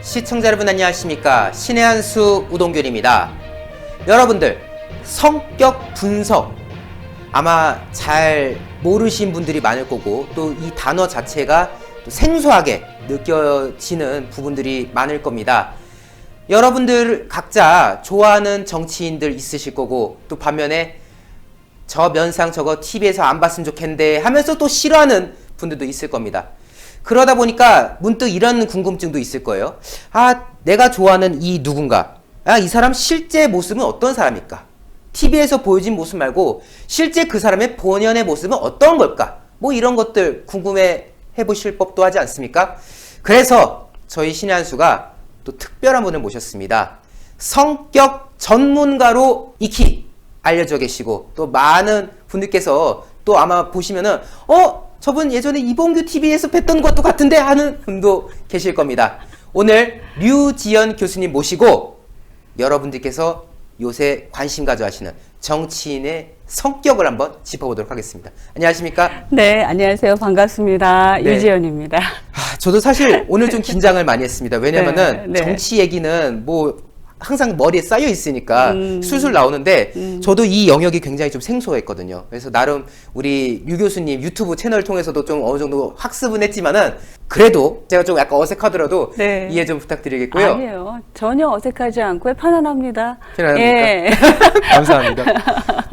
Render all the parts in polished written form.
시청자 여러분 안녕하십니까? 신의 한수 우동균입니다. 여러분들 성격 분석 아마 잘 모르신 분들이 많을 거고 또 이 단어 자체가 또 생소하게 느껴지는 부분들이 많을 겁니다. 여러분들 각자 좋아하는 정치인들 있으실 거고 또 반면에 저 면상 저거 TV에서 안 봤으면 좋겠는데 하면서 또 싫어하는 분들도 있을 겁니다. 그러다 보니까 문득 이런 궁금증도 있을 거예요. 아, 내가 좋아하는 이 누군가. 아, 이 사람 실제 모습은 어떤 사람일까? TV에서 보여진 모습 말고 실제 그 사람의 본연의 모습은 어떤 걸까? 뭐 이런 것들 궁금해 해보실 법도 하지 않습니까? 그래서 저희 신의 한수가 또 특별한 분을 모셨습니다. 성격 전문가로 익히 알려져 계시고 또 많은 분들께서 또 아마 보시면은 저분 예전에 이봉규 TV에서 뵀던 것도 같은데 하는 분도 계실 겁니다. 오늘 류지연 교수님 모시고 여러분들께서 요새 관심 가져하시는 정치인의 성격을 한번 짚어보도록 하겠습니다. 안녕하십니까? 네, 안녕하세요. 반갑습니다. 네. 유지연입니다. 저도 사실 오늘 좀 긴장을 많이 했습니다. 왜냐면은 네. 정치 얘기는 뭐 항상 머리에 쌓여 있으니까 술술 나오는데 저도 이 영역이 굉장히 좀 생소했거든요. 그래서 나름 우리 류 교수님 유튜브 채널 통해서도 좀 어느 정도 학습은 했지만은 그래도 제가 좀 약간 어색하더라도 네. 이해 좀 부탁드리겠고요. 아니에요. 전혀 어색하지 않고 편안합니다. 편안합니까? 예. 감사합니다.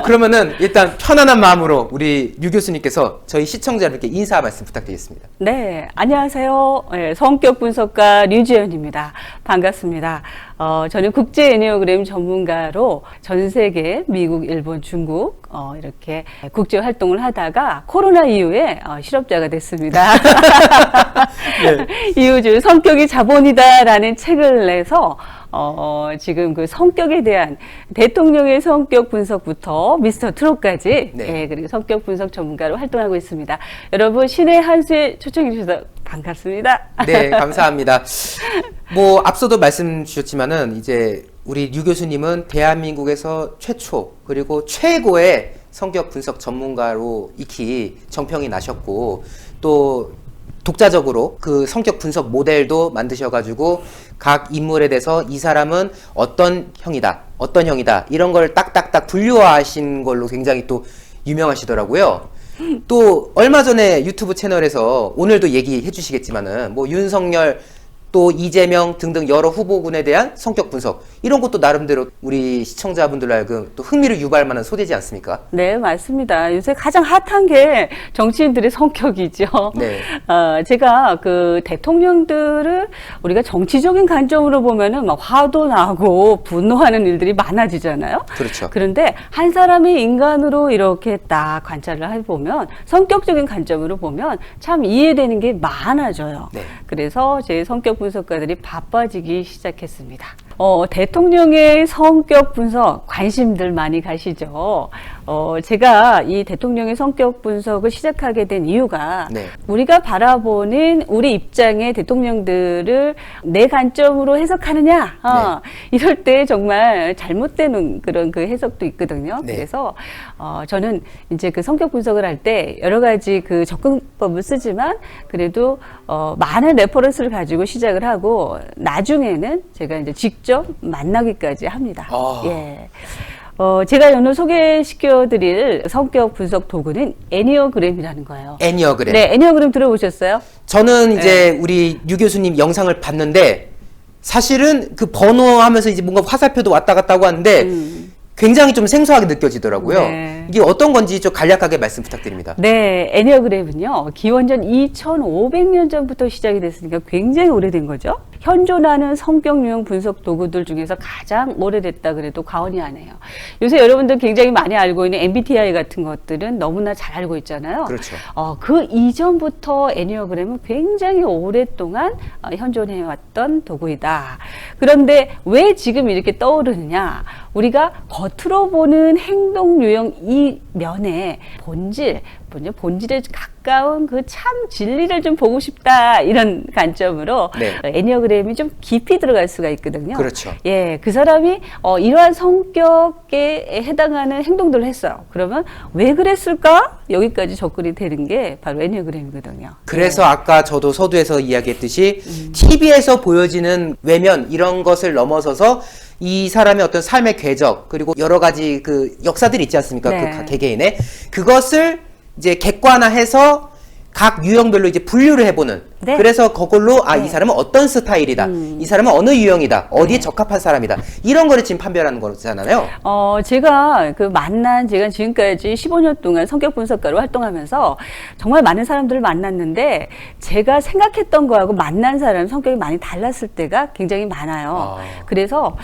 그러면은 일단 편안한 마음으로 우리 류 교수님께서 저희 시청자분께 인사 말씀 부탁드리겠습니다. 네, 안녕하세요. 예, 성격 분석가 류지연입니다. 반갑습니다. 저는 국제 애니어그램 전문가로 전 세계 미국, 일본, 중국 이렇게 국제 활동을 하다가 코로나 이후에 실업자가 됐습니다. 네. 이후 중 성격이 자본이다라는 책을 내서 지금 그 성격에 대한 대통령의 성격 분석부터 미스터 트롯까지 네. 예, 그리고 성격 분석 전문가로 활동하고 있습니다. 여러분 신의 한수에 초청해 주셔서 반갑습니다. 네, 감사합니다. 뭐 앞서도 말씀 주셨지만은 이제 우리 류 교수님은 대한민국에서 최초 그리고 최고의 성격 분석 전문가로 익히 정평이 나셨고 또 독자적으로 그 성격 분석 모델도 만드셔가지고 각 인물에 대해서 이 사람은 어떤 형이다, 어떤 형이다 이런 걸 딱딱딱 분류화하신 걸로 굉장히 또 유명하시더라고요. 또 얼마 전에 유튜브 채널에서 오늘도 얘기해 주시겠지만은 뭐 윤석열 또 이재명 등등 여러 후보군에 대한 성격 분석 이런 것도 나름대로 우리 시청자분들 알고 또 흥미를 유발할 만한 소재지 않습니까? 네, 맞습니다. 요새 가장 핫한 게 정치인들의 성격이죠. 네. 제가 그 대통령들을 우리가 정치적인 관점으로 보면은 막 화도 나고 분노하는 일들이 많아지잖아요. 그렇죠. 그런데 한 사람의 인간으로 이렇게 딱 관찰을 해보면 성격적인 관점으로 보면 참 이해되는 게 많아져요. 네. 그래서 제 성격 분석가들이 바빠지기 시작했습니다. 대통령의 성격 분석 관심들 많이 가시죠. 제가 이 대통령의 성격 분석을 시작하게 된 이유가 네. 우리가 바라보는 우리 입장의 대통령들을 내 관점으로 해석하느냐 이럴 때 정말 잘못되는 그런 그 해석도 있거든요. 네. 그래서 저는 이제 그 성격 분석을 할 때 여러 가지 그 접근법을 쓰지만 그래도 많은 레퍼런스를 가지고 시작을 하고 나중에는 제가 이제 직접 만나기까지 합니다. 예. 제가 오늘 소개시켜드릴 성격 분석 도구는 애니어그램이라는 거예요. 애니어그램. 네, 애니어그램 들어보셨어요? 저는 이제 우리 류 교수님 영상을 봤는데 사실은 그 번호 하면서 이제 뭔가 화살표도 왔다 갔다 하고 하는데 굉장히 좀 생소하게 느껴지더라고요. 네. 이게 어떤 건지 좀 간략하게 말씀 부탁드립니다. 네, 애니어그램은요, 기원전 2500년 전부터 시작이 됐으니까 굉장히 오래된 거죠. 현존하는 성격 유형 분석 도구들 중에서 가장 오래됐다 그래도 과언이 아니에요. 요새 여러분들 굉장히 많이 알고 있는 MBTI 같은 것들은 너무나 잘 알고 있잖아요. 그렇죠. 그 이전부터 애니어그램은 굉장히 오랫동안 현존해왔던 도구이다. 그런데 왜 지금 이렇게 떠오르느냐? 우리가 겉으로 보는 행동 유형 이면에 본질, 본질에 가까운 그 참 진리를 좀 보고 싶다 이런 관점으로 네. 애니어그램이 좀 깊이 들어갈 수가 있거든요. 그렇죠. 예, 그 사람이 이러한 성격에 해당하는 행동들을 했어요. 그러면 왜 그랬을까? 여기까지 접근이 되는 게 바로 애니어그램이거든요. 그래서 아까 저도 서두에서 이야기했듯이 TV에서 보여지는 외면 이런 것을 넘어서서 이 사람의 어떤 삶의 궤적 그리고 여러 가지 그 역사들이 있지 않습니까? 네. 그 개개인의 그것을 이제 객관화해서 각 유형별로 이제 분류를 해보는. 네. 그래서 그걸로 이 네. 사람은 어떤 스타일이다. 이 사람은 어느 유형이다. 어디에 적합한 사람이다. 이런 거를 지금 판별하는 거잖아요. 제가 제가 지금까지 15년 동안 성격 분석가로 활동하면서 정말 많은 사람들을 만났는데 제가 생각했던 거하고 만난 사람 성격이 많이 달랐을 때가 굉장히 많아요. 그래서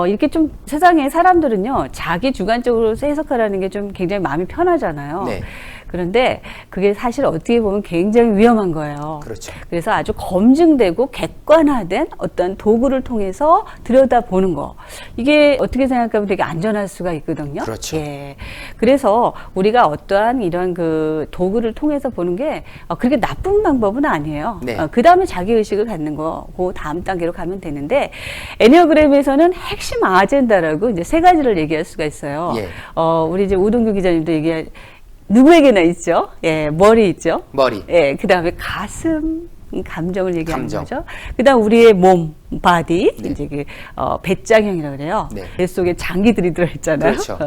이렇게 좀 세상에 사람들은요 자기 주관적으로 해석하라는 게 좀 굉장히 마음이 편하잖아요. 네. 그런데 그게 사실 어떻게 보면 굉장히 위험한 거예요. 그렇죠. 그래서 아주 검증되고 객관화된 어떤 도구를 통해서 들여다보는 거. 이게 어떻게 생각하면 되게 안전할 수가 있거든요. 그렇죠. 예. 그래서 우리가 어떠한 이런 그 도구를 통해서 보는 게 그렇게 나쁜 방법은 아니에요. 네. 그 다음에 자기의식을 갖는 거, 그 다음 단계로 가면 되는데, 애니어그램에서는 핵심 아젠다라고 이제 3가지를 얘기할 수가 있어요. 예. 우리 이제 우동규 기자님도 누구에게나 있죠. 예, 머리 있죠. 머리. 예, 그 다음에 가슴, 감정을 얘기하는 감정. 거죠. 그 다음 우리의 몸, 바디, 네. 이제 배짱형이라고 그래요. 네. 뱃 속에 장기들이 들어있잖아요. 그렇죠.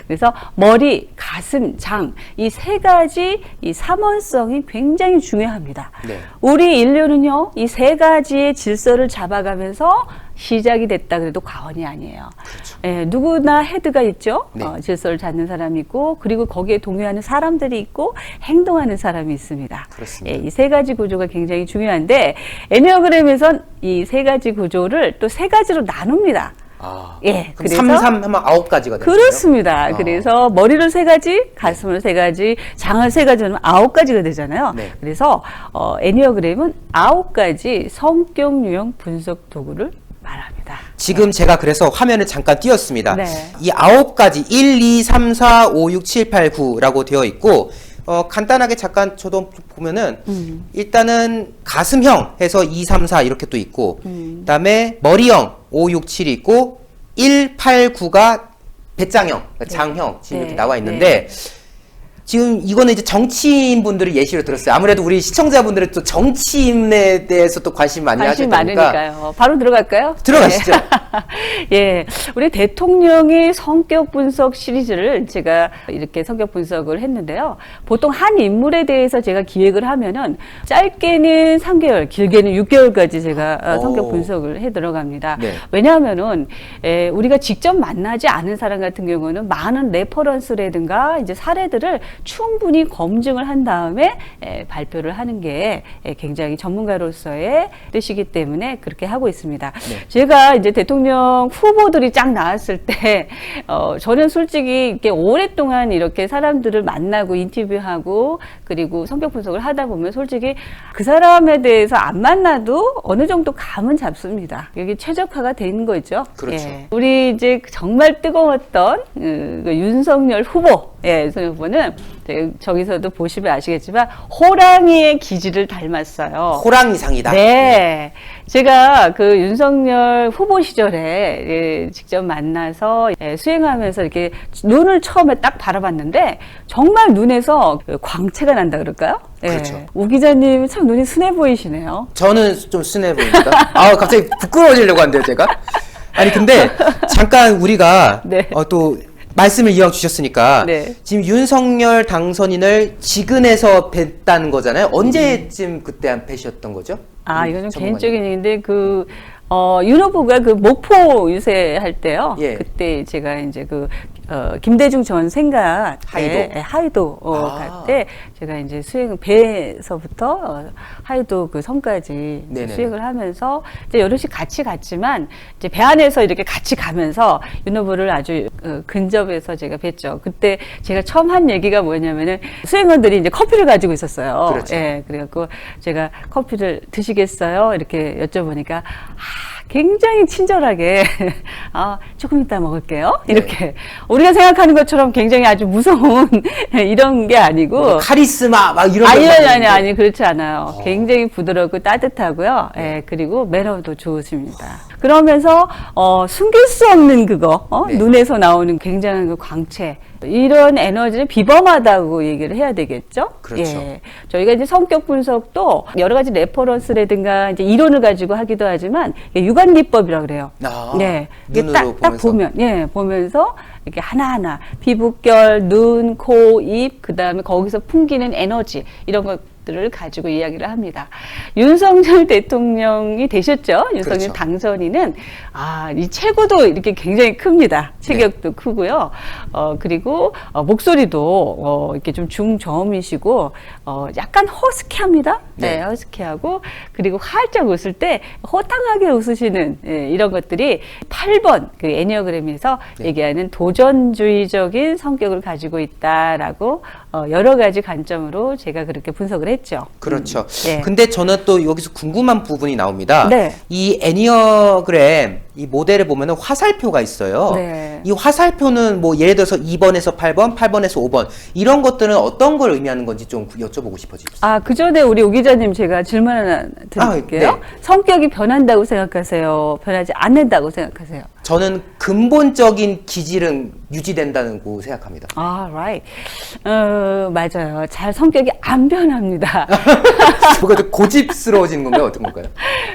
그래서 머리, 가슴, 장, 이 3가지 이 삼원성이 굉장히 중요합니다. 네. 우리 인류는요, 이 3가지의 질서를 잡아가면서 시작이 됐다 그래도 과언이 아니에요. 그렇죠. 예, 누구나 헤드가 있죠. 네. 질서를 찾는 사람이 있고, 그리고 거기에 동요하는 사람들이 있고, 행동하는 사람이 있습니다. 그렇습니다. 예, 이 3가지 구조가 굉장히 중요한데, 애니어그램에선 이 3가지 구조를 또 3가지로 나눕니다. 예, 그럼 그래서 3, 3 하면 9가지가 되는 거예요? 그렇습니다. 그래서 머리를 3가지, 가슴을 3가지, 장을 3가지 하면 9가지가 되잖아요. 네. 그래서 애니어그램은 9가지 성격 유형 분석 도구를 말합니다. 지금 제가 그래서 화면을 잠깐 띄웠습니다. 네. 이 9가지 1, 2, 3, 4, 5, 6, 7, 8, 9라고 되어 있고 간단하게 잠깐 저도 보면은 일단은 가슴형 해서 2, 3, 4 이렇게 또 있고 그다음에 머리형 5, 6, 7이 있고 1, 8, 9가 배짱형, 그러니까 장형 지금 네. 이렇게 나와 있는데 지금 이거는 이제 정치인 분들을 예시로 들었어요. 아무래도 우리 시청자분들은 또 정치인에 대해서 또 관심 많이 하실 관심 테니까 많으니까요. 바로 들어갈까요? 들어가시죠. 네. 예, 우리 대통령의 성격 분석 시리즈를 제가 이렇게 성격 분석을 했는데요. 보통 한 인물에 대해서 제가 기획을 하면은 짧게는 3개월, 길게는 6개월까지 제가 성격 분석을 해 들어갑니다. 네. 왜냐하면은 우리가 직접 만나지 않은 사람 같은 경우는 많은 레퍼런스라든가 이제 사례들을 충분히 검증을 한 다음에 발표를 하는 게 굉장히 전문가로서의 뜻이기 때문에 그렇게 하고 있습니다. 네. 제가 이제 대통령 후보들이 쫙 나왔을 때 저는 솔직히 이렇게 오랫동안 이렇게 사람들을 만나고 인터뷰하고 그리고 성격 분석을 하다 보면 솔직히 그 사람에 대해서 안 만나도 어느 정도 감은 잡습니다. 여기 최적화가 된 거죠. 그렇죠. 예. 우리 이제 정말 뜨거웠던 그 윤석열 후보, 윤석열 후보는 저기서도 보시면 아시겠지만 호랑이의 기질을 닮았어요. 호랑이상이다. 네. 제가 그 윤석열 후보 시절에 직접 만나서 수행하면서 이렇게 눈을 처음에 딱 바라봤는데 정말 눈에서 광채가 난다 그럴까요? 그렇죠. 우 기자님 참 눈이 순해 보이시네요. 저는 좀 순해 보입니다. 갑자기 부끄러워지려고 한대요, 제가. 아니, 근데 잠깐 우리가 네. 또 말씀을 이왕 주셨으니까 네. 지금 윤석열 당선인을 지근해서 뵀다는 거잖아요. 언제쯤 그때 뵈셨던 거죠? 이건 좀 전문가님. 개인적인 얘기인데 윤 후보가 그 목포 유세할 때요. 예. 그때 제가 이제 김대중 전 생가 하이도 갈 때 제가 이제 배에서부터 하이도 그 섬까지 네네네. 수행을 하면서 이제 여럿이 같이 갔지만 이제 배 안에서 이렇게 같이 가면서 윤 후보를 아주 근접해서 제가 뵀죠. 그때 제가 처음 한 얘기가 뭐냐면은 수행원들이 이제 커피를 가지고 있었어요. 그렇죠. 예, 그래갖고 제가 커피를 드시겠어요? 이렇게 여쭤보니까 굉장히 친절하게 조금 이따 먹을게요. 이렇게 우리가 생각하는 것처럼 굉장히 아주 무서운 이런 게 아니고 카리스마 막 이런 아니 그렇지 않아요. 굉장히 부드럽고 따뜻하고요. 예, 그리고 매너도 좋으십니다. 그러면서 숨길 수 없는 그거 네. 눈에서 나오는 굉장한 그 광채 이런 에너지는 비범하다고 얘기를 해야 되겠죠. 그렇죠. 예. 저희가 이제 성격 분석도 여러 가지 레퍼런스라든가 이제 이론을 가지고 하기도 하지만 유관 기법이라고 그래요. 네. 눈으로 딱 보면 보면서 이렇게 하나하나 피부결, 눈, 코, 입, 그다음에 거기서 풍기는 에너지 이런 것들을 가지고 이야기를 합니다. 윤석열 대통령이 되셨죠? 윤석열 그렇죠. 당선인은 이 체구도 이렇게 굉장히 큽니다. 체격도 크고요. 그리고 목소리도 이렇게 좀 중저음이시고 약간 허스키합니다. 네, 허스키하고 그리고 활짝 웃을 때 호탕하게 웃으시는 이런 것들이 8번 그 애니어그램에서 얘기하는 도전주의적인 성격을 가지고 있다라고 여러 가지 관점으로 제가 그렇게 분석을 했죠. 그렇죠. 네. 근데 저는 또 여기서 궁금한 부분이 나옵니다. 네. 이 애니어그램 이 모델을 보면은 화살표가 있어요. 네. 이 화살표는 뭐 예를 들어서 2번에서 8번, 8번에서 5번 이런 것들은 어떤 걸 의미하는 건지 좀 여쭤보고 싶어졌어요. 그 전에 우리 오 기자님 제가 질문 하나 드릴게요. 네. 성격이 변한다고 생각하세요? 변하지 않는다고 생각하세요? 저는 근본적인 기질은 유지된다고 생각합니다. right. 맞아요. 잘 성격이 안 변합니다. 뭐가 좀 고집스러워지는 건가요? 어떤 건가요?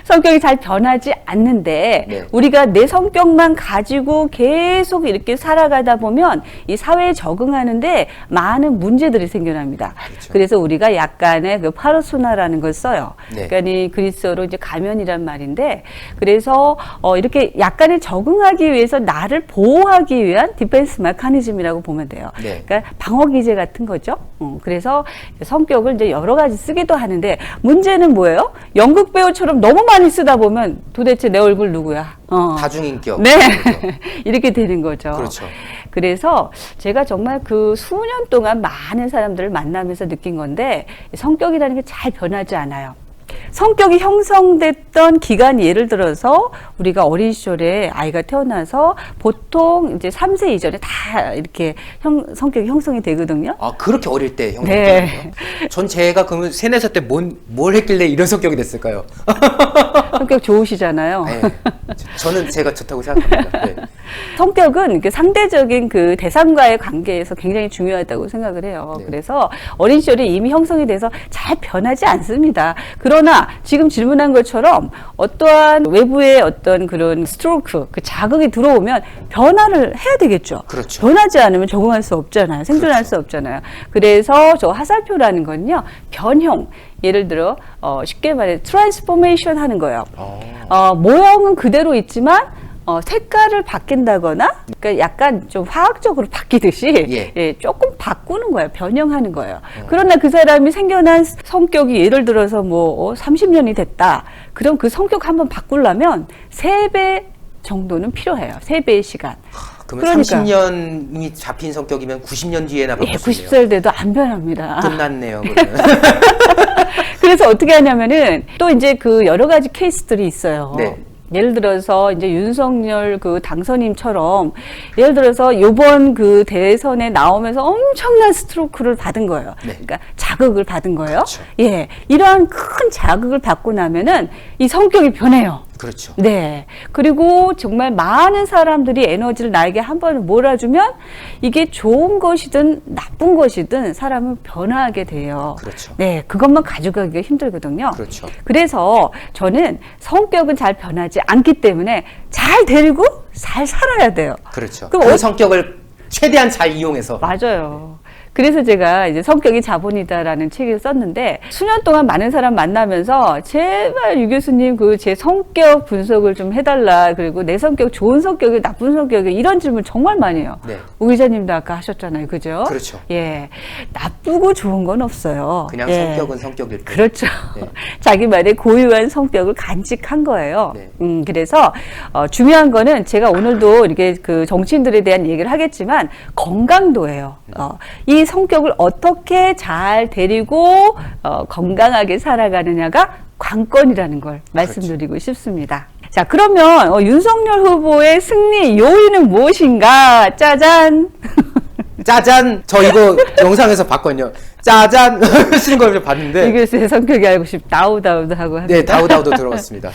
성격이 잘 변하지 않는데 네. 우리가 내 성격만 가지고 계속 이렇게 살아가다 보면 이 사회에 적응하는데 많은 문제들이 생겨납니다. 그렇죠. 그래서 우리가 약간의 그 파르소나라는 걸 써요. 네. 그러니까 이 그리스어로 이제 가면이란 말인데 그래서 이렇게 약간의 적응하기 위해서 나를 보호하기 위한 디펜스 메커니즘이라고 보면 돼요. 네. 그러니까 방어 기제 같은 거죠. 그래서 성격을 이제 여러 가지 쓰기도 하는데 문제는 뭐예요? 연극 배우처럼 너무 많이 쓰다 보면 도대체 내 얼굴 누구야? 다중인격. 네. 그렇죠. 이렇게 되는 거죠. 그렇죠. 그래서 제가 정말 그 수년 동안 많은 사람들을 만나면서 느낀 건데 성격이라는 게 잘 변하지 않아요. 성격이 형성됐던 기간이 예를 들어서 우리가 어린 시절에 아이가 태어나서 보통 이제 3세 이전에 다 이렇게 성격이 형성이 되거든요. 그렇게 어릴 때 형성이 네. 되는 거예요? 전 제가 그러면 3, 4살 때 뭘 했길래 이런 성격이 됐을까요? 성격 좋으시잖아요. 네. 저는 제가 좋다고 생각합니다. 네. 성격은 그 상대적인 그 대상과의 관계에서 굉장히 중요하다고 생각을 해요. 네. 그래서 어린 시절에 이미 형성이 돼서 잘 변하지 않습니다. 그러나 지금 질문한 것처럼 어떠한 외부의 어떤 그런 스트로크, 그 자극이 들어오면 변화를 해야 되겠죠. 그렇죠. 변하지 않으면 적응할 수 없잖아요. 생존할 그렇죠. 수 없잖아요. 그래서 저 화살표라는 건요, 변형. 예를 들어 쉽게 말해 트랜스포메이션 하는 거예요. 모형은 그대로 있지만 색깔을 바뀐다거나 그러니까 약간 좀 화학적으로 바뀌듯이 조금 바꾸는 거예요. 변형하는 거예요. 그러나 그 사람이 생겨난 성격이 예를 들어서 뭐 30년이 됐다. 그럼 그 성격 한번 바꾸려면 3배 정도는 필요해요. 3배의 시간. 그러면 30년이 잡힌 성격이면 90년 뒤에나 바뀌었네요. 90살 돼도 안 변합니다. 끝났네요. 그러면. 그래서 어떻게 하냐면은 또 이제 그 여러 가지 케이스들이 있어요. 네. 예를 들어서 이제 윤석열 그 당선인처럼 예를 들어서 요번 그 대선에 나오면서 엄청난 스트로크를 받은 거예요. 네. 그러니까 자극을 받은 거예요. 그렇죠. 예. 이러한 큰 자극을 받고 나면은 이 성격이 변해요. 그렇죠. 네. 그리고 정말 많은 사람들이 에너지를 나에게 한 번 몰아주면 이게 좋은 것이든 나쁜 것이든 사람은 변화하게 돼요. 그렇죠. 네. 그것만 가져가기가 힘들거든요. 그렇죠. 그래서 저는 성격은 잘 변하지 않기 때문에 잘 데리고 잘 살아야 돼요. 그렇죠. 그럼 그 성격을 최대한 잘 이용해서. 맞아요. 그래서 제가 이제 성격이 자본이다라는 책을 썼는데 수년 동안 많은 사람 만나면서 제발 유 교수님 그 제 성격 분석을 좀 해달라. 그리고 내 성격 좋은 성격이 나쁜 성격이 이런 질문 정말 많이 해요. 네. 오 기자님도 아까 하셨잖아요. 그죠? 그렇죠. 예. 나쁘고 좋은 건 없어요. 그냥 예. 성격은 성격일 뿐. 그렇죠. 네. 자기만의 고유한 성격을 간직한 거예요. 네. 그래서 중요한 거는 제가 오늘도 이렇게 그 정치인들에 대한 얘기를 하겠지만 건강도예요. 이 성격을 어떻게 잘 데리고 건강하게 살아가느냐가 관건이라는 걸 말씀드리고 싶습니다. 자, 그러면 윤석열 후보의 승리 요인은 무엇인가? 짜잔. 짜잔! 저 이거 영상에서 봤거든요. 짜잔! 하시는 걸 봤는데. 이글스의 성격이 알고 싶, 다우다우도 하고 합니다. 네, 다우다우도 들어갔습니다.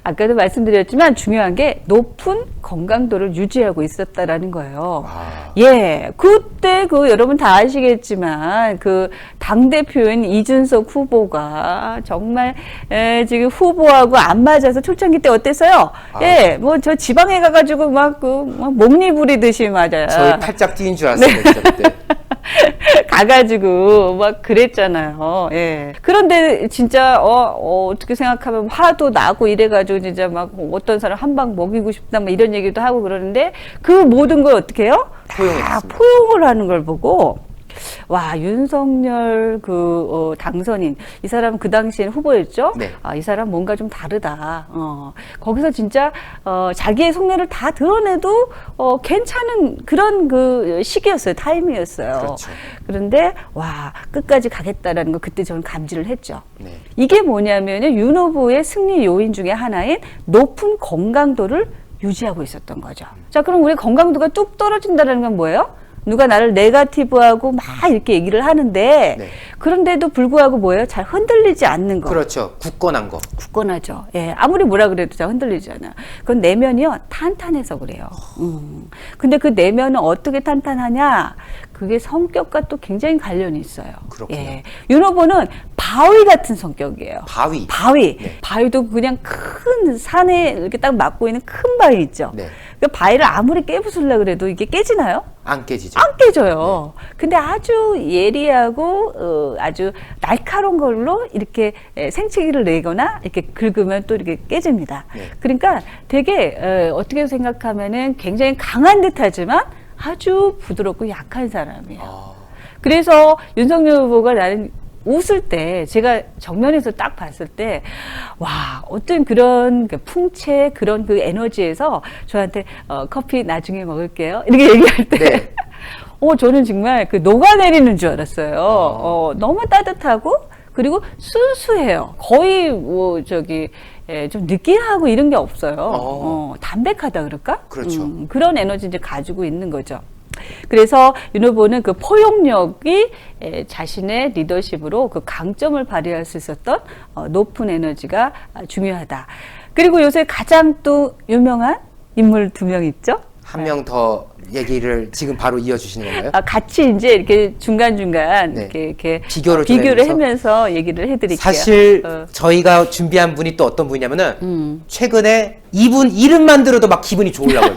아까도 말씀드렸지만 중요한 게 높은 건강도를 유지하고 있었다라는 거예요. 아. 예, 그때 여러분 다 아시겠지만 당대표인 이준석 후보가 정말 지금 후보하고 안 맞아서 초창기 때 어땠어요? 아. 예, 뭐 저 지방에 가가지고 막 몸니 부리듯이 맞아요. 저희 팔짝 뛰는 줄 알았어요, 진짜 그때. 가가지고 막 그랬잖아요. 예. 그런데 진짜 어떻게 생각하면 화도 나고 이래가지고 진짜 막 어떤 사람 한 방 먹이고 싶다 뭐 이런 얘기도 하고 그러는데 그 모든 걸 어떻게 해요? 다 포용했습니다. 포용을 하는 걸 보고 와, 윤석열 당선인 이 사람 그 당시엔 후보였죠. 네. 아, 이 사람 뭔가 좀 다르다. 거기서 진짜 자기의 속내를 다 드러내도 괜찮은 그런 시기였어요. 타이밍이었어요. 그렇죠. 그런데 와, 끝까지 가겠다라는 거 그때 저는 감지를 했죠. 네. 이게 뭐냐면요, 윤 후보의 승리 요인 중에 하나인 높은 건강도를 유지하고 있었던 거죠. 자, 그럼 우리 건강도가 뚝 떨어진다는 건 뭐예요? 누가 나를 네거티브하고 막 이렇게 얘기를 하는데 네. 그런데도 불구하고 뭐예요? 잘 흔들리지 않는 거. 그렇죠. 굳건한 거. 굳건하죠. 예, 아무리 뭐라 그래도 잘 흔들리지 않아요. 그건 내면이요, 탄탄해서 그래요. 근데 그 내면은 어떻게 탄탄하냐? 그게 성격과 또 굉장히 관련이 있어요. 그렇군요. 예. 윤 후보는 바위 같은 성격이에요. 바위. 바위. 네. 바위도 그냥 큰 산에 이렇게 딱 막고 있는 큰 바위 있죠. 네. 그 바위를 아무리 깨부수려고 그래도 이게 깨지나요? 안 깨지죠. 안 깨져요. 근데 아주 예리하고 아주 날카로운 걸로 이렇게 생채기를 내거나 이렇게 긁으면 또 이렇게 깨집니다. 네. 그러니까 되게 어떻게 생각하면은 굉장히 강한 듯하지만 아주 부드럽고 약한 사람이에요. 아. 그래서 윤석열 후보가 나는 웃을 때 제가 정면에서 딱 봤을 때 와, 어떤 그런 풍채 그런 에너지에서 저한테 커피 나중에 먹을게요 이렇게 얘기할 때 네. 저는 정말 녹아내리는 줄 알았어요. 너무 따뜻하고 그리고 순수해요. 거의 좀 느끼하고 이런 게 없어요. 담백하다 그럴까? 그렇죠. 그런 에너지 이제 가지고 있는 거죠. 그래서 윤 후보는 그 포용력이 자신의 리더십으로 그 강점을 발휘할 수 있었던 높은 에너지가 중요하다. 그리고 요새 가장 또 유명한 인물 2명 있죠? 한 명 더 얘기를 지금 바로 이어주시는 건가요? 같이 이제 이렇게 중간중간 네. 이렇게 비교를 좀 하면서 얘기를 해드릴게요. 사실 저희가 준비한 분이 또 어떤 분이냐면은 최근에 이분 이름만 들어도 막 기분이 좋으려고요.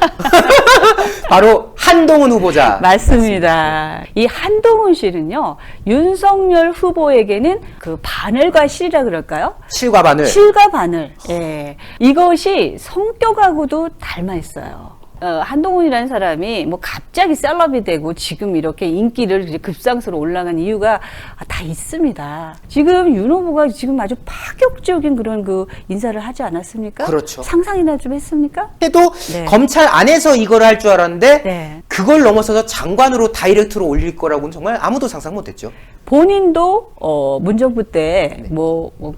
바로 한동훈 후보자. 맞습니다. 이 한동훈 씨는요, 윤석열 후보에게는 바늘과 실이라 그럴까요? 실과 바늘. 실과 바늘. 예. 이것이 성격하고도 닮아 있어요. 한동훈이라는 사람이 뭐 갑자기 셀럽이 되고 지금 이렇게 인기를 이제 급상수로 올라간 이유가 다 있습니다. 지금 윤 후보가 지금 아주 파격적인 그런 인사를 하지 않았습니까? 그렇죠. 상상이나 좀 했습니까? 해도 네. 검찰 안에서 이걸 할 줄 알았는데 네. 그걸 넘어서서 장관으로 다이렉트로 올릴 거라고는 정말 아무도 상상 못했죠. 본인도 문정부 때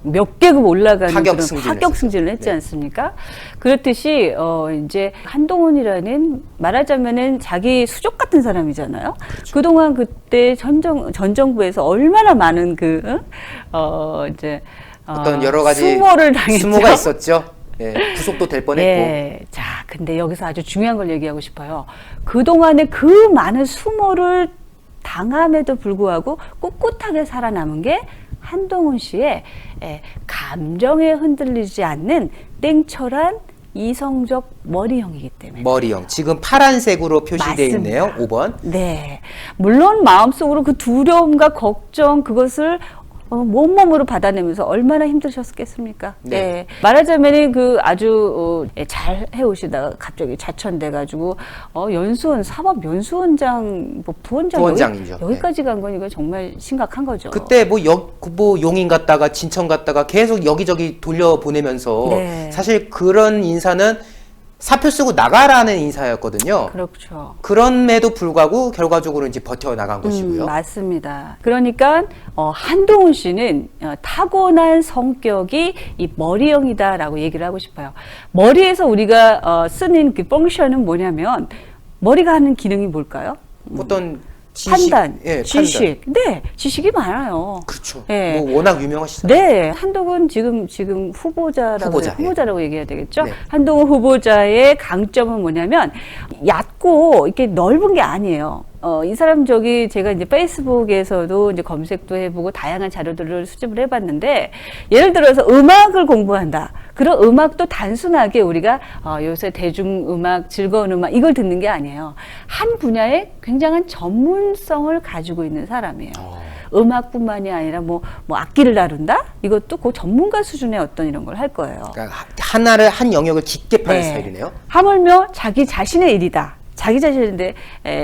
몇 계급 올라가는 파격 그런 승진을 파격 승진을 했지 않습니까? 그렇듯이 이제 한동훈이라는 말하자면은 자기 수족 같은 사람이잖아요. 그렇죠. 그동안 그때 전 정부에서 얼마나 많은 이제 어떤 여러 가지 수모를 당했죠. 수모가 있었죠. 예, 구속도 될 뻔했고. 예. 자, 근데 여기서 아주 중요한 걸 얘기하고 싶어요. 그동안에 그 많은 수모를 당함에도 불구하고 꿋꿋하게 살아남은 게 한동훈 씨의 감정에 흔들리지 않는 땡철한 이성적 머리형이기 때문에. 머리형. 지금 파란색으로 표시되어 맞습니다. 있네요. 5번. 네. 물론 마음속으로 그 두려움과 걱정 그것을 몸으로 받아내면서 얼마나 힘드셨겠습니까? 네. 네. 말하자면 아주 잘 해오시다가 갑자기 자천돼가지고 연수원 사법 연수원장 부원장이죠. 여기까지 간 건 이거 정말 심각한 거죠. 그때 뭐 용인 갔다가 진천 갔다가 계속 여기저기 돌려보내면서 네. 사실 그런 인사는 사표 쓰고 나가라는 인사였거든요. 그렇죠. 그럼에도 불구하고 결과적으로 이제 버텨나간 것이고요. 맞습니다. 그러니까 한동훈 씨는 타고난 성격이 이 머리형이다라고 얘기를 하고 싶어요. 머리에서 우리가 쓰는 그 펑션은 뭐냐면 머리가 하는 기능이 뭘까요? 어떤 판단, 예, 지식. 네, 지식이 많아요. 그렇죠. 예. 뭐 워낙 유명하시잖아요. 네, 한동훈 지금 후보자라고 얘기해야 되겠죠? 네. 한동훈 후보자의 강점은 뭐냐면 얕고 이렇게 넓은 게 아니에요. 이 사람 제가 이제 페이스북에서도 이제 검색도 해보고 다양한 자료들을 수집을 해봤는데 예를 들어서 음악을 공부한다. 그런 음악도 단순하게 우리가 요새 대중음악, 즐거운 음악 이걸 듣는 게 아니에요. 한 분야에 굉장한 전문성을 가지고 있는 사람이에요. 음악뿐만이 아니라 뭐 악기를 다룬다? 이것도 그 전문가 수준의 어떤 이런 걸 할 거예요. 그러니까 한 영역을 깊게 파는 스타일이네요. 하물며 자기 자신의 일이다. 자기 자신인데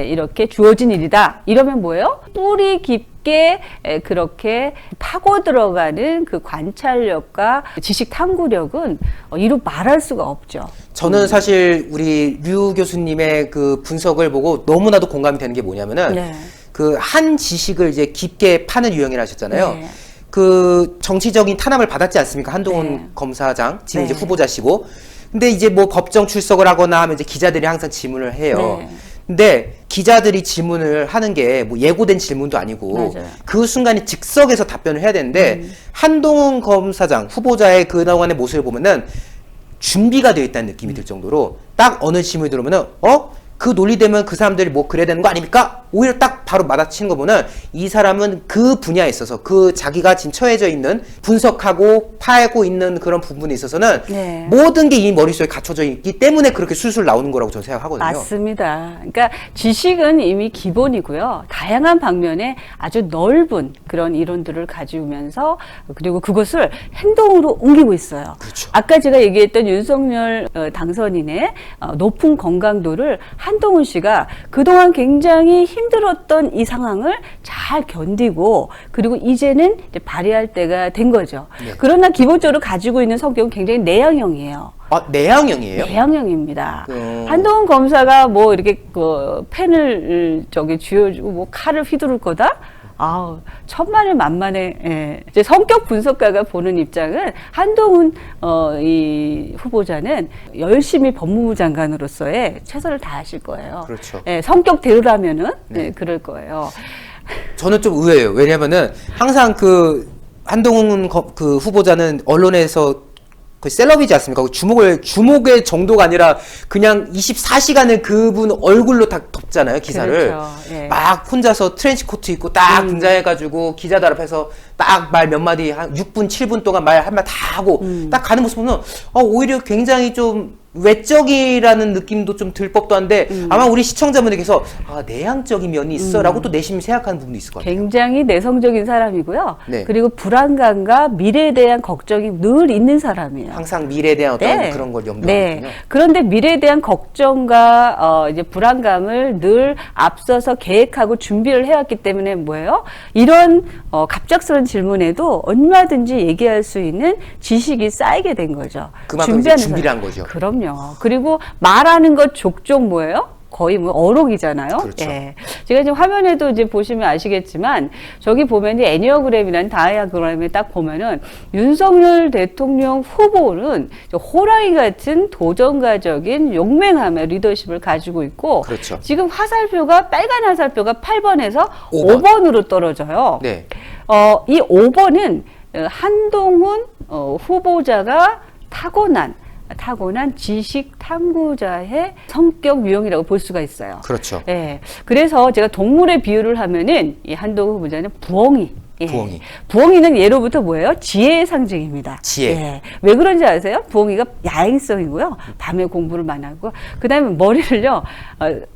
이렇게 주어진 일이다. 이러면 뭐예요? 뿌리 깊게 그렇게 파고 들어가는 그 관찰력과 지식 탐구력은 이루 말할 수가 없죠. 저는 사실 우리 류 교수님의 그 분석을 보고 너무나도 공감이 되는 게 뭐냐면은 네. 그 한 지식을 이제 깊게 파는 유형이라 하셨잖아요. 네. 그 정치적인 탄압을 받았지 않습니까? 한동훈 네. 검사장 지금 이제 네. 후보자시고. 근데 이제 뭐 법정 출석을 하거나 하면 이제 기자들이 항상 질문을 해요. 네. 근데 기자들이 질문을 하는 게 뭐 예고된 질문도 아니고 맞아요. 그 순간에 즉석에서 답변을 해야 되는데 한동훈 검사장 후보자의 그동안의 모습을 보면은 준비가 되어 있다는 느낌이 들 정도로 딱 어느 질문이 들어오면은 그 논리되면 그 사람들이 뭐 그래야 되는 거 아닙니까? 오히려 딱 바로 맞아치는 거 보면 이 사람은 그 분야에 있어서 그 자기가 지금 처해져 있는 분석하고 파고 있는 그런 부분에 있어서는 네. 모든 게 이 머릿속에 갖춰져 있기 때문에 그렇게 술술 나오는 거라고 저는 생각하거든요. 맞습니다. 그러니까 지식은 이미 기본이고요. 다양한 방면에 아주 넓은 그런 이론들을 가지면서 그리고 그것을 행동으로 옮기고 있어요. 그렇죠. 아까 제가 얘기했던 윤석열 당선인의 높은 건강도를 한동훈 씨가 그동안 굉장히 힘들었던 이 상황을 잘 견디고 그리고 이제는 이제 발휘할 때가 된 거죠. 네. 그러나 기본적으로 가지고 있는 성격은 굉장히 내향형이에요. 내향형이에요? 내향형입니다. 한동훈 검사가 뭐 이렇게 그 펜을 쥐어주고 뭐 칼을 휘두를 거다? 아우, 천만에 만만에, 예. 이제 성격 분석가가 보는 입장은 한동훈, 이 후보자는 열심히 법무부 장관으로서의 최선을 다하실 거예요. 그렇죠. 예, 성격대로라면은, 네. 예, 그럴 거예요. 저는 좀 의외예요. 왜냐면은 항상 그 한동훈 그 후보자는 언론에서 그 셀럽이지 않습니까? 주목의 정도가 아니라 그냥 24시간을 그분 얼굴로 다 덮잖아요, 기사를. 그렇죠. 예. 막 혼자서 트렌치 코트 입고 딱 등장해가지고 기자들 앞에서 딱 말 몇 마디 한 6분, 7분 동안 말 한 말 다 하고 딱 가는 모습 보면 오히려 굉장히 좀 외적이라는 느낌도 좀 들 법도 한데 아마 우리 시청자분들께서 내향적인 면이 있어라고 또 내심 생각하는 부분도 있을 것 같아요. 굉장히 내성적인 사람이고요. 네. 그리고 불안감과 미래에 대한 걱정이 늘 있는 사람이에요. 항상 미래에 대한 어떤 네. 그런 걸 염두하거든요. 네. 그런데 미래에 대한 걱정과 이제 불안감을 늘 앞서서 계획하고 준비를 해왔기 때문에 뭐예요? 이런 갑작스러운 질문에도 얼마든지 얘기할 수 있는 지식이 쌓이게 된 거죠. 그만큼 이제 준비를 한 거죠. 그럼요. 그리고 말하는 것 족족 뭐예요? 거의 뭐 어록이잖아요. 그렇죠. 예. 제가 지금 화면에도 이제 보시면 아시겠지만 저기 보면 이 애니어그램이라는 다이아그램에 딱 보면은 윤석열 대통령 후보는 호랑이 같은 도전가적인 용맹함의 리더십을 가지고 있고 그렇죠. 지금 화살표가 빨간 화살표가 8번에서 5번. 5번으로 떨어져요. 네. 이 5번은 한동훈 후보자가 타고난 지식 탐구자의 성격 유형이라고 볼 수가 있어요. 그렇죠. 예. 그래서 제가 동물의 비유를 하면은 이 한동훈 후보자는 부엉이. 예. 부엉이. 부엉이는 예로부터 뭐예요? 지혜의 상징입니다. 지혜. 예. 왜 그런지 아세요? 부엉이가 야행성이고요. 밤에 공부를 많이 하고, 그 다음에 머리를요,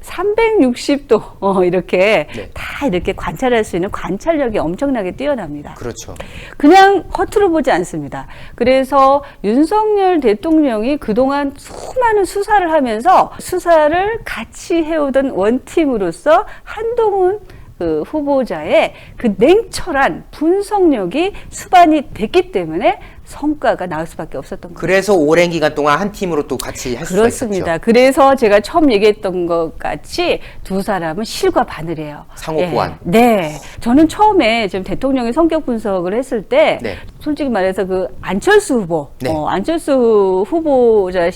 360도, 이렇게 네. 다 이렇게 관찰할 수 있는 관찰력이 엄청나게 뛰어납니다. 그렇죠. 그냥 허투루 보지 않습니다. 그래서 윤석열 대통령이 그동안 수많은 수사를 하면서 수사를 같이 해오던 원팀으로서 한동훈 후보자의 그 냉철한 분석력이 수반이 됐기 때문에 성과가 나올 수밖에 없었던 거예요. 그래서 오랜 기간 동안 한 팀으로 또 같이 할 수가 그렇습니다. 있었죠. 그래서 제가 처음 얘기했던 것 같이 두 사람은 실과 바늘이에요. 상호 보완. 네. 저는 처음에 지금 대통령의 성격 분석을 했을 때 네. 솔직히 말해서 그 안철수 후보, 네. 안철수 후보자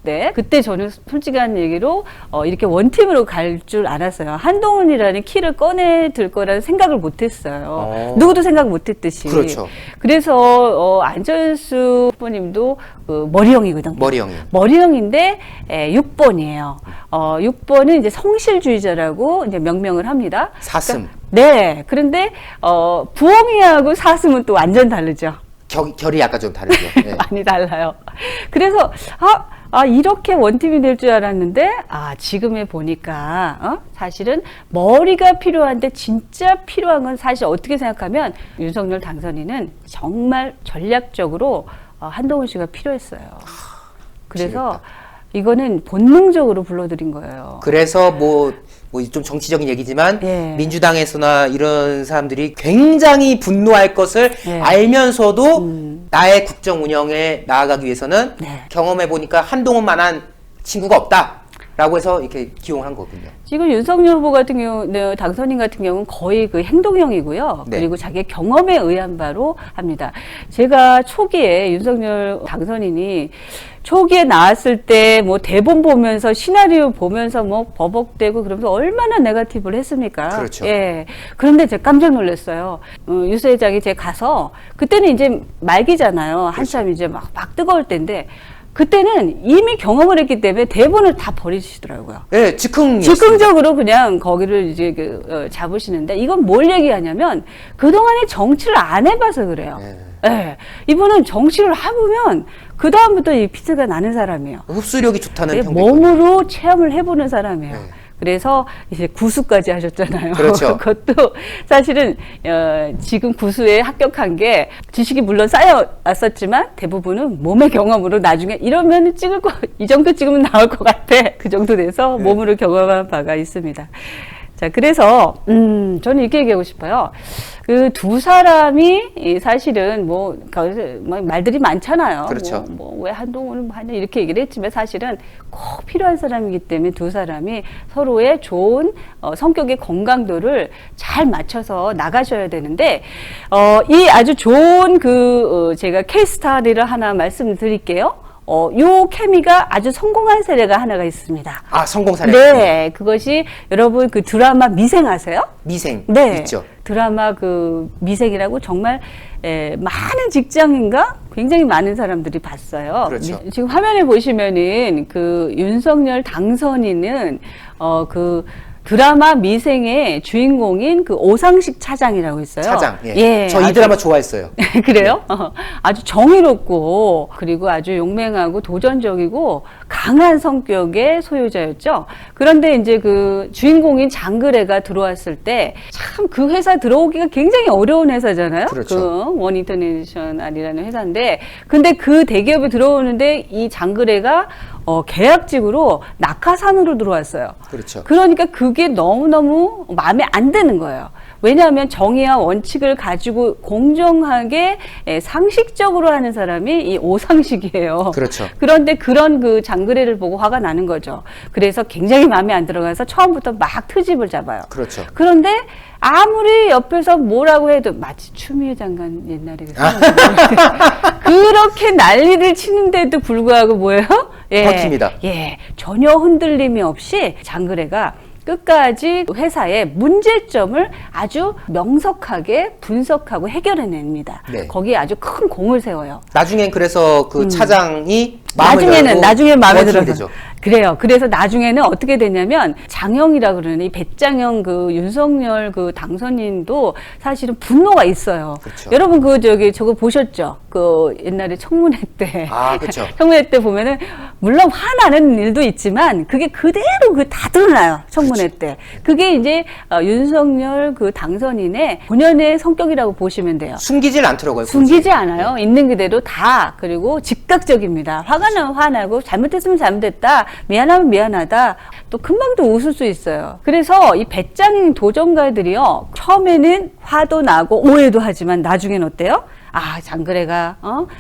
때 그때 저는 솔직한 얘기로 이렇게 원팀으로 갈 줄 알았어요. 한동훈이라는 키를 꺼내 들 거라는 생각을 못 했어요. 누구도 생각 못 했듯이. 그렇죠. 그래서 안철수 후보님도 그 머리형이거든요. 머리형인데 6번이에요. 6번은 이제 성실주의자라고 이제 명명을 합니다. 사슴. 그러니까, 네. 그런데 부엉이하고 사슴은 또 완전 다르죠. 결이 약간 좀 다르죠. 네. 많이 달라요. 그래서 이렇게 원팀이 될 줄 알았는데 지금에 보니까 사실은 머리가 필요한데 진짜 필요한 건 사실 어떻게 생각하면 윤석열 당선인은 정말 전략적으로 한동훈 씨가 필요했어요. 그래서 이거는 본능적으로 불러들인 거예요. 그래서 뭐 좀 정치적인 얘기지만 네. 민주당에서나 이런 사람들이 굉장히 분노할 것을 네. 알면서도 나의 국정 운영에 나아가기 위해서는 네. 경험해 보니까 한동훈만한 친구가 없다라고 해서 이렇게 기용을 한 거군요. 지금 윤석열 후보 같은 경우, 당선인 같은 경우는 거의 그 행동형이고요. 네. 그리고 자기 경험에 의한 바로 합니다. 제가 초기에 윤석열 당선인이 초기에 나왔을 때 뭐 대본 보면서 시나리오 보면서 뭐 버벅대고 그러면서 얼마나 네거티브를 했습니까? 그렇죠. 예. 그런데 제가 깜짝 놀랐어요. 유세 회장이 제가 가서 그때는 이제 말기잖아요. 한참 이제 막 뜨거울 때인데 그때는 이미 경험을 했기 때문에 대본을 다 버리시더라고요. 네, 즉흥적으로 그냥 거기를 이제 잡으시는데 이건 뭘 얘기하냐면 그동안에 정치를 안 해봐서 그래요. 네. 이분은 정치를 해보면 그 다음부터 이 피스가 나는 사람이에요. 흡수력이 좋다는 네, 평도. 몸으로 체험을 해보는 사람이에요. 네. 그래서 이제 구수까지 하셨잖아요. 그렇죠. 그것도 사실은 지금 구수에 합격한 게 지식이 물론 쌓여왔었지만 대부분은 몸의 경험으로 나중에 이러면 찍을 거 이 정도 찍으면 나올 것 같아. 그 정도 돼서 네. 몸으로 경험한 바가 있습니다. 자, 그래서 저는 이렇게 얘기하고 싶어요. 그 두 사람이 사실은 뭐 말들이 많잖아요. 그렇죠. 왜 한동훈을 뭐 하냐 이렇게 얘기를 했지만 사실은 꼭 필요한 사람이기 때문에 두 사람이 서로의 좋은 성격의 건강도를 잘 맞춰서 나가셔야 되는데 이 아주 좋은 제가 케이스 스타디를 하나 말씀드릴게요. 요 케미가 아주 성공한 사례가 하나가 있습니다. 성공 사례. 네, 그것이 여러분 그 드라마 미생 아세요? 미생. 네, 있죠. 드라마 미생이라고 정말 많은 직장인과 굉장히 많은 사람들이 봤어요. 그렇죠. 지금 화면에 보시면은 그 윤석열 당선인은 드라마 미생의 주인공인 그 오상식 차장이라고 있어요. 차장. 예. 저 이 드라마 좋아했어요. 그래요? 아주 정의롭고 그리고 아주 용맹하고 도전적이고 강한 성격의 소유자였죠. 그런데 이제 그 주인공인 장그래가 들어왔을 때 참 그 회사 들어오기가 굉장히 어려운 회사잖아요. 그렇죠. 그 원인터내셔널이라는 회사인데 근데 그 대기업에 들어오는데 이 장그래가 계약직으로 낙하산으로 들어왔어요. 그렇죠. 그러니까 그게 너무너무 마음에 안 드는 거예요. 왜냐하면 정의와 원칙을 가지고 공정하게 상식적으로 하는 사람이 이 오상식이에요. 그렇죠. 그런데 그런 그 장그래를 보고 화가 나는 거죠. 그래서 굉장히 마음에 안 들어가서 처음부터 막 트집을 잡아요. 그렇죠. 그런데 아무리 옆에서 뭐라고 해도 마치 추미애 장관 옛날에 그렇게 난리를 치는데도 불구하고 뭐예요? 버팁니다. 전혀 흔들림이 없이 장그래가 끝까지 회사의 문제점을 아주 명석하게 분석하고 해결해냅니다. 네. 거기에 아주 큰 공을 세워요. 나중엔 그래서 그 차장이 나중에 마음에 들어서 되죠. 그래요. 그래서 나중에는 어떻게 되냐면 장영이라 그러는 이 배장영 그 윤석열 그 당선인도 사실은 분노가 있어요. 그렇죠. 여러분 저거 보셨죠? 그 옛날에 청문회 때. 그렇죠. 청문회 때 보면은 물론 화나는 일도 있지만 그게 그대로 다 드러나요. 청문회 그렇죠. 때. 그게 이제 윤석열 그 당선인의 본연의 성격이라고 보시면 돼요. 숨기질 않더라고요. 숨기지 않아요. 있는 그대로 다. 그리고 즉각적입니다. 화가 나면 화나고 잘못했으면 잘못했다. 미안하면 미안하다. 또 금방 또 웃을 수 있어요. 그래서 이 배짱인 도전가들이요. 처음에는 화도 나고 오해도 하지만 나중엔 어때요? 아, 장그래가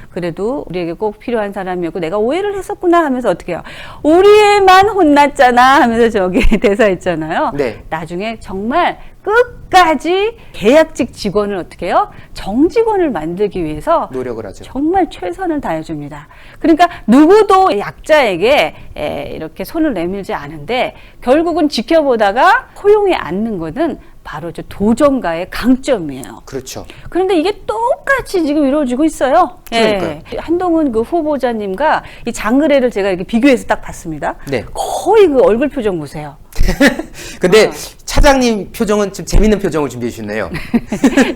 그래도 우리에게 꼭 필요한 사람이었고 내가 오해를 했었구나 하면서 어떻게 해요? 우리만 혼났잖아 하면서 저기 대사 있잖아요. 네. 나중에 정말 끝까지 계약직 직원을 어떻게 해요? 정직원을 만들기 위해서 노력을 하죠. 정말 최선을 다해줍니다. 그러니까 누구도 약자에게 이렇게 손을 내밀지 않은데 결국은 지켜보다가 포용이 않는 것은 바로 저 도전가의 강점이에요. 그렇죠. 그런데 이게 똑같이 지금 이루어지고 있어요. 그러니까요. 예. 한동훈 그 후보자님과 이 장그래를 제가 이렇게 비교해서 딱 봤습니다. 네. 거의 그 얼굴 표정 보세요. 근데 차장님 표정은 좀 재밌는 표정을 준비해 주셨네요.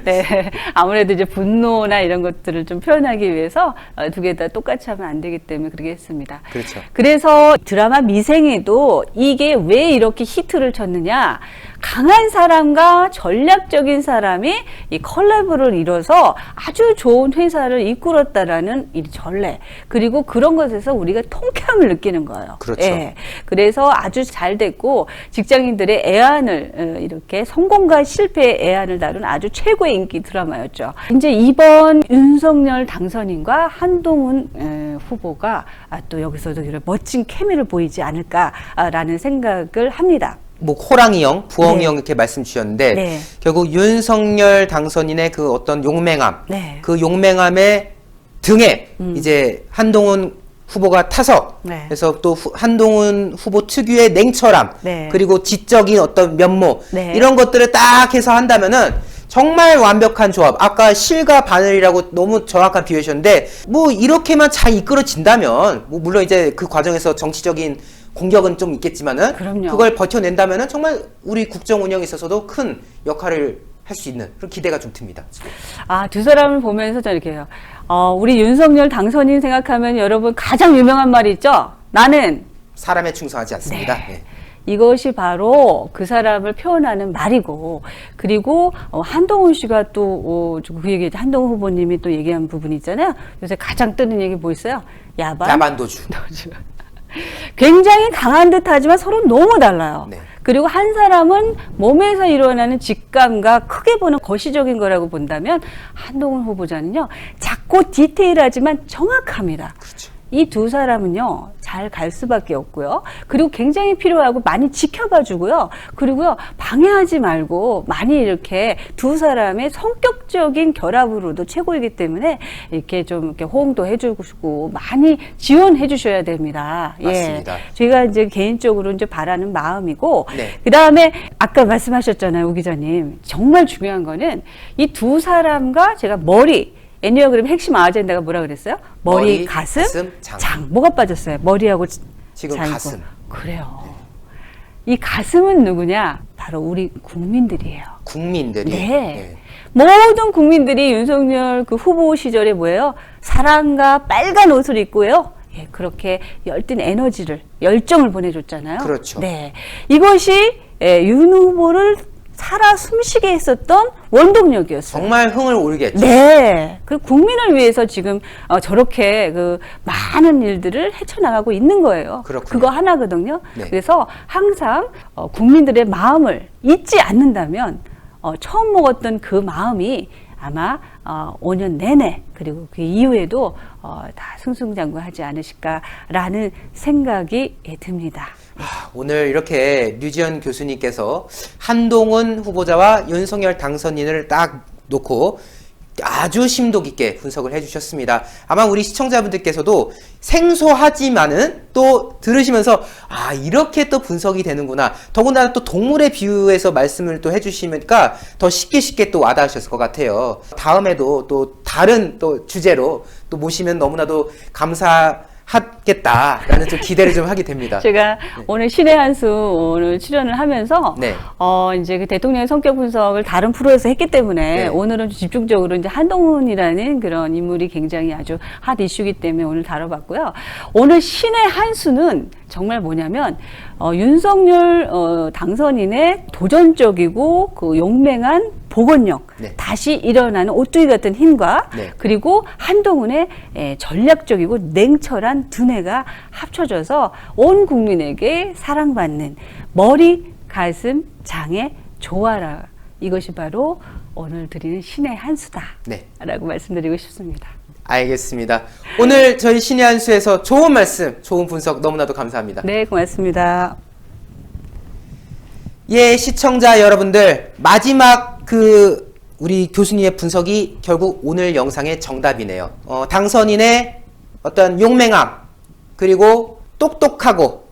네, 아무래도 이제 분노나 이런 것들을 좀 표현하기 위해서 두 개 다 똑같이 하면 안 되기 때문에 그렇게 했습니다. 그렇죠. 그래서 드라마 미생에도 이게 왜 이렇게 히트를 쳤느냐? 강한 사람과 전략적인 사람이 이 콜라보를 이뤄서 아주 좋은 회사를 이끌었다라는 이 전례, 그리고 그런 것에서 우리가 통쾌함을 느끼는 거예요. 그렇죠. 예. 그래서 아주 잘 됐고 직장인들의 애환을 이렇게 성공과 실패의 애환을 다룬 아주 최고의 인기 드라마였죠. 이제 이번 윤석열 당선인과 한동훈 후보가 또 여기서도 이런 멋진 케미를 보이지 않을까라는 생각을 합니다. 뭐 호랑이형, 부엉이형 네. 이렇게 말씀 주셨는데 네. 결국 윤석열 당선인의 그 어떤 용맹함, 네. 그 용맹함의 등에 이제 한동훈 후보가 타서 네. 그래서 또 한동훈 후보 특유의 냉철함, 네. 그리고 지적인 어떤 면모 네. 이런 것들을 딱 해서 한다면은 정말 완벽한 조합. 아까 실과 바늘이라고 너무 정확한 비유하셨는데 뭐 이렇게만 잘 이끌어진다면 뭐 물론 이제 그 과정에서 정치적인 공격은 좀 있겠지만은 그럼요. 그걸 버텨낸다면은 정말 우리 국정 운영에 있어서도 큰 역할을 할 수 있는 그런 기대가 좀 듭니다. 아, 두 사람을 보면서 저는 이렇게 해요. 우리 윤석열 당선인 생각하면 여러분 가장 유명한 말이 있죠? 나는 사람에 충성하지 않습니다. 네. 네. 이것이 바로 그 사람을 표현하는 말이고, 그리고 한동훈 씨가 또 그 얘기, 한동훈 후보님이 또 얘기한 부분이 있잖아요. 요새 가장 뜨는 얘기 뭐 있어요? 야반도주. 굉장히 강한 듯하지만 서로 너무 달라요. 네. 그리고 한 사람은 몸에서 일어나는 직감과 크게 보는 거시적인 거라고 본다면 한동훈 후보자는요, 작고 디테일하지만 정확합니다. 그렇죠. 이 두 사람은요, 잘 갈 수밖에 없고요. 그리고 굉장히 필요하고 많이 지켜봐 주고요. 그리고요, 방해하지 말고 많이 이렇게 두 사람의 성격적인 결합으로도 최고이기 때문에 이렇게 좀 이렇게 호응도 해주고 많이 지원해 주셔야 됩니다. 맞습니다. 예. 제가 이제 개인적으로 이제 바라는 마음이고, 네. 그 다음에 아까 말씀하셨잖아요, 우 기자님. 정말 중요한 거는 이 두 사람과 제가 머리, 애니어그램 핵심 아젠다가 뭐라 그랬어요? 머리, 가슴, 장. 뭐가 빠졌어요? 머리하고 지금 장이고. 가슴. 그래요. 이 가슴은 누구냐? 바로 우리 국민들이에요. 국민들이. 네. 모든 국민들이 윤석열 그 후보 시절에 뭐예요? 사랑과 빨간 옷을 입고요. 예, 그렇게 열띤 에너지를, 열정을 보내줬잖아요. 그렇죠. 네. 이것이 윤 후보를 살아 숨쉬게 했었던 원동력이었어요. 정말 흥을 올게 했죠. 네. 그 국민을 위해서 지금 저렇게 그 많은 일들을 헤쳐나가고 있는 거예요. 그렇군요. 그거 하나거든요. 네. 그래서 항상 국민들의 마음을 잊지 않는다면 처음 먹었던 그 마음이 아마 5년 내내 그리고 그 이후에도 다 승승장구하지 않으실까라는 생각이 듭니다. 오늘 이렇게 류지연 교수님께서 한동훈 후보자와 윤석열 당선인을 딱 놓고 아주 심도 깊게 분석을 해주셨습니다. 아마 우리 시청자분들께서도 생소하지만은 또 들으시면서 이렇게 또 분석이 되는구나. 더군다나 또 동물의 비유해서 말씀을 또 해주시니까 더 쉽게 또 와닿으셨을 것 같아요. 다음에도 또 다른 또 주제로 또 모시면 너무나도 하겠다라는 좀 기대를 좀 하게 됩니다. 제가 오늘 신의 한수 오늘 출연을 하면서 네. 이제 그 대통령의 성격 분석을 다른 프로에서 했기 때문에 네. 오늘은 집중적으로 이제 한동훈이라는 그런 인물이 굉장히 아주 핫 이슈이기 때문에 오늘 다뤄봤고요. 오늘 신의 한수는 정말 뭐냐면 윤석열 당선인의 도전적이고 그 용맹한 복원력, 네. 다시 일어나는 오뚜기 같은 힘과 네. 그리고 한동훈의 전략적이고 냉철한 두뇌가 합쳐져서 온 국민에게 사랑받는 머리, 가슴, 장의 조화라. 이것이 바로 오늘 드리는 신의 한 수다라고 네. 말씀드리고 싶습니다. 알겠습니다. 오늘 저희 신의 한 수에서 좋은 말씀, 좋은 분석 너무나도 감사합니다. 네, 고맙습니다. 예, 시청자 여러분들, 마지막 우리 교수님의 분석이 결국 오늘 영상의 정답이네요. 당선인의 어떤 용맹함, 그리고 똑똑하고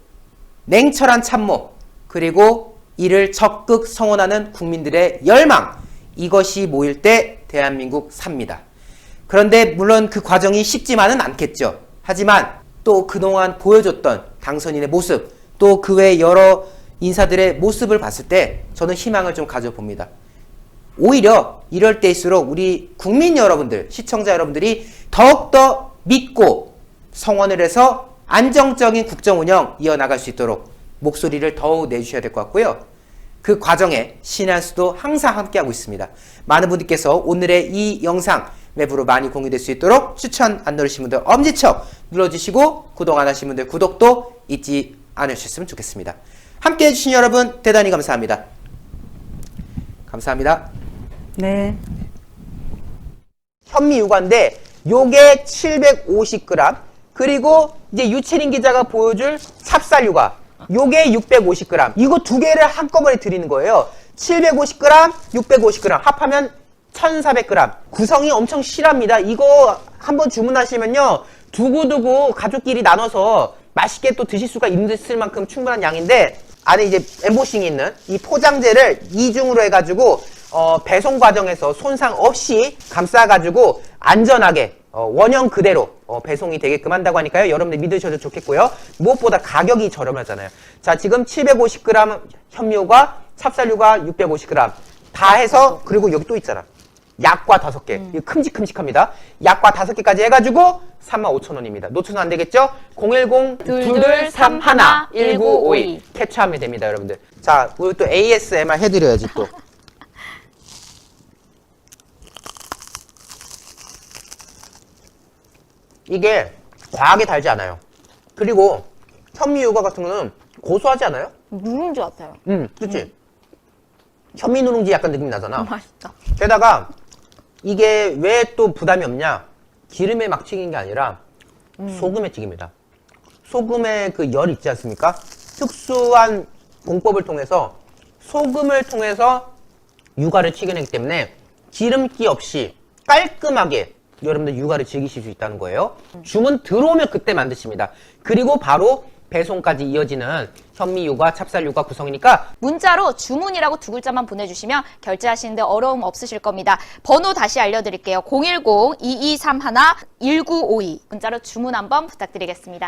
냉철한 참모, 그리고 이를 적극 성원하는 국민들의 열망, 이것이 모일 때 대한민국 삽니다. 그런데 물론 그 과정이 쉽지만은 않겠죠. 하지만 또 그동안 보여줬던 당선인의 모습, 또 그 외 여러 인사들의 모습을 봤을 때 저는 희망을 좀 가져봅니다. 오히려 이럴 때일수록 우리 국민 여러분들, 시청자 여러분들이 더욱더 믿고 성원을 해서 안정적인 국정 운영 이어나갈 수 있도록 목소리를 더욱 내주셔야 될 것 같고요. 그 과정에 신의 한 수도 항상 함께하고 있습니다. 많은 분들께서 오늘의 이 영상 외부로 많이 공유될 수 있도록 추천 안 누르신 분들 엄지척 눌러주시고 구독 안 하신 분들 구독도 잊지 않으셨으면 좋겠습니다. 함께 해주신 여러분 대단히 감사합니다. 감사합니다. 네. 현미 유과인데 요게 750g, 그리고 이제 유채린 기자가 보여줄 찹쌀 유과 요게 650g. 이거 두 개를 한꺼번에 드리는 거예요. 750g, 650g 합하면 1400g. 구성이 엄청 실합니다. 이거 한번 주문하시면요, 두고두고 가족끼리 나눠서 맛있게 또 드실 수가 있을 만큼 충분한 양인데, 안에 이제 엠보싱이 있는 이 포장재를 이중으로 해가지고 배송 과정에서 손상 없이 감싸가지고 안전하게 원형 그대로 배송이 되게끔 한다고 하니까요. 여러분들 믿으셔도 좋겠고요. 무엇보다 가격이 저렴하잖아요. 자, 지금 750g 현미유과, 찹쌀유과 650g 다 해서, 그리고 여기 또 있잖아. 약과 5개. 이거 큼직큼직합니다. 약과 5개까지 해가지고 35,000원입니다. 놓쳐서 안 되겠죠? 010-2231-1952 캡처하면 됩니다, 여러분들. 자, 우리 또 ASMR 해드려야지 또. 이게 과하게 달지 않아요. 그리고 현미유과 같은 거는 고소하지 않아요? 누룽지 같아요. 그치? 현미 누룽지 약간 느낌이 나잖아. 맛있다. 게다가 이게 왜 또 부담이 없냐? 기름에 막 튀긴 게 아니라 소금에 튀깁니다. 소금의 그 열 있지 않습니까? 특수한 공법을 통해서 소금을 통해서 유과를 튀겨내기 때문에 기름기 없이 깔끔하게 여러분들 유과를 즐기실 수 있다는 거예요. 주문 들어오면 그때 만드십니다. 그리고 바로 배송까지 이어지는 현미유과, 찹쌀유과 구성이니까 문자로 주문이라고 2글자만 보내주시면 결제하시는데 어려움 없으실 겁니다. 번호 다시 알려드릴게요. 010-2231-1952 문자로 주문 한번 부탁드리겠습니다.